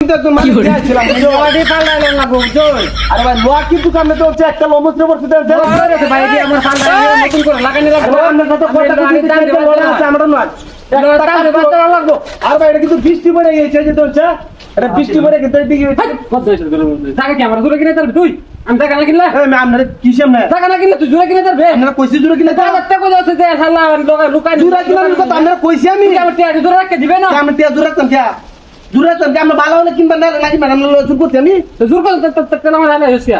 কিন্তু একদম মানে দিয়েছিলাম লড়ি পাল্লাইলেন না বুঝছই আরে ভাই লোয়া কিন্তু কামে তো হচ্ছে একটা লমুত্র বসে দেন ভাই দি আমার পাল্লাই নতুন করে লাগানি রাখবো আমরা যত কথা কিছু জানি লড়া আছে আমরা নয় একটা কাজে বাচ্চা লাগবো আর ভাই এটা কিন্তু বৃষ্টি পড়ে গেছে যে তোরছে এটা বৃষ্টি পড়ে কিন্তু এদিকে কত হইছে টাকা কি আমার জোরে কিনে তার তুই আমি টাকা না কিনলে এই আমি আপনারে কিসেম না টাকা না কিনলে তুই জোরে কিনে তার বে আমরা কইছি জোরে কিনে তার টাকা কই আছে যে শালা লুকাই জোরে কিনে কথা আমরা কইছি আমি আমার টিয়া জোরে রাখতে দিবে না আমি টিয়া জোরে রাখতাম টিয়া জোরে রাখতাম যে আমরা ভালো হলে কিনবা না নাকি মানে আমরা জোর করছি আমি জোর করতে আমার হালে হইছে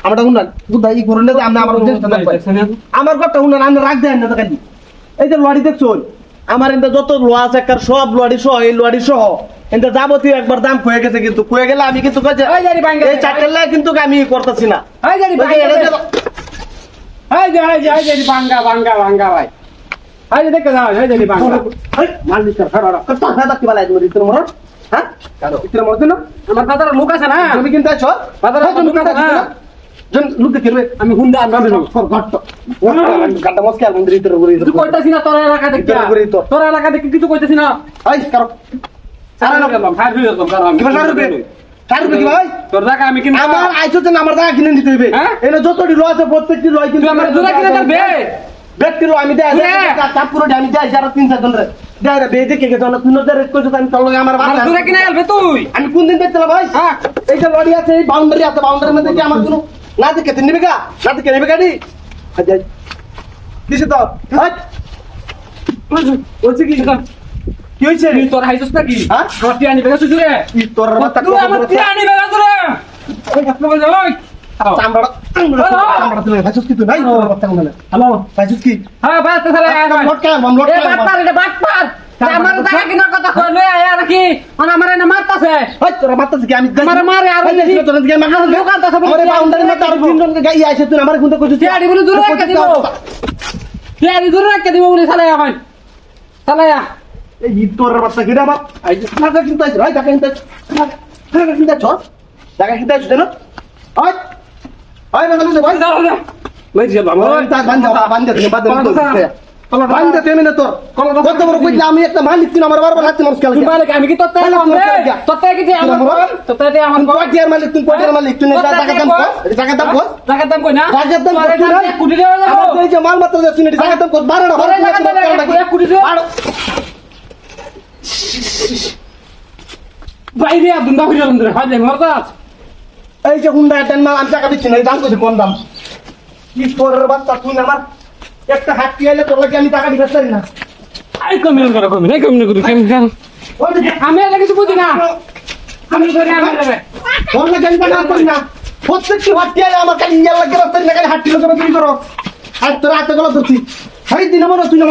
আমরা উন্না বুদা ই করলে যে আমরা আমার উদ্দেশ্য না আমার কথা উন্না আমরা রাখ দেন না টাকা দি এই যে লড়ি দেখছো আমার এন্ড যত লোয়া আছে কার সব লড়ি সহ এই লড়ি সহ এন্ড যাবতীয় একবার দাম কয়ে গেছে কিন্তু কয়ে গেলে আমি কিন্তু কইছে এই চারটেলা কিন্তু আমি করতেছি না এই জানি এই জানি ভাঙ্গা ভাই এই যে দেখতে যাও এই জানি ভাঙ্গা এই মাল দিছ খড়া কত ফায়দা কি বলাই তুমি তোর মর হ্যাঁ কারো ইতরে মর দিন আমার বাজারে লোক আছে না তুমি কিনতে আছো বাজারে লোক আছে না জন লোক দেখবে আমি হুন্ডা আমরা সব ঘট্ট গাটা মস্কাল মন্দির তোর ঘুরি তুই কইতাছিস না তোর এলাকা দেখতে তোর এলাকা দেখতে কিছু কইতাছিস না এই কারো সারা না গেলাম ফাইল হয়ে গেলাম কারো আমি 4 রুপে কি ভাই তোর টাকা আমি কিনে আমার আইছো যে আমার টাকা কিনে দিতে হইবে এনে যতটি ল আছে প্রত্যেকটি লয় কিন্তু আমার জোড়া কিনে দরবে ব্যক্তি ল আমি দেই কাপ পুরো আমি দেই যারা 3-4 জন রে দেই রে বেজে কে কে জন 3000 রেট কইছো আমি চল আমার বাবা জোড়া কিনে আলবে তুই আমি কোন দিন বেচলাম ভাই হ্যাঁ এই যে লড়ি আছে এই বাউন্ডারি আছে বাউন্ডারির মধ্যে কি আমার কোনো না দেখে তিন নিবে না দেখে নেবে গাড়ি আজ কিসে তো হাট ওছে কি কি হইছে নি তোর হাইছস নাকি হ্যাঁ আমার টিয়ানি বেগা সুজুরে তোর মাথা তুই আমার টিয়ানি বেগা সুজুরে ওই কাছে বল ওই চামড়া তুই হাইছস কি তুই নাই তোর মাথা কোনে হ্যালো হাইছস কি হ্যাঁ বাত তাহলে লট এ বাটপার এটা বাটপার আমার টাকা কিনার কথা কইলে আর কি মানে আমারে না মারতাছে ওই তোর মারতাছে কি আমি আমারে মারে আর বেশি তোর দিকে মারতাছে দোকান তো সব আমারে বাউন্ডারি মধ্যে আর তিনজন গাই আইছে তুই আমারে কোনটা কইছিস টিয়ানি বলে দূরে রাখতে দিব টিয়ানি দূরে রাখতে দিব বলে শালা এখন শালা এই তোর বাচ্চা কিরা বাপ আই টাকা কিনতে আইছ ভাই টাকা কিনতে টাকা কিনতে আইছ টাকা কিনতে আইছ না ওই ওই না ভাই যাও না লই যাব আমার তা বান্ধা তুমি বাদ দে বান্ধা তুমি না তোর কত বড় কইলা আমি একটা মালিক তুই আমার বারবার লাগতে মানুষ কেন মালিক আমি কি তোর তাই না তোর তাই কি আমার তোর তাই আমার কোটিয়ার মালিক তুই কোটিয়ার মালিক তুই টাকা দাম কই না টাকা দাম কুটি দেও আমার তুই যে মাল মাত্র তুই টাকা দাম কই 12 কুটি দেও বাইরে দুন্দা হইল বন্ধুরা হাজে মরদাস এই যে হুন্ডা টান মাল আমি টাকা দিচ্ছি না দাম কইছে কোন দাম কি তোর বাচ্চা তুই আমার একটা হাত পিয়ালে তোর লাগি আমি টাকা দিতে পারি না আই কমিন করো কমিন আমি এটা কিছু বুঝি না আমি ধরে আমি দেবে তোর লাগি আমি টাকা করি না প্রত্যেকটি হাত পিয়ালে আমার কাছে ইয়ার লাগি রাস্তায় লাগি হাত পিলো করে তুমি করো আর তোর হাতে গলা ধরছি হাই দিন আমার তুই না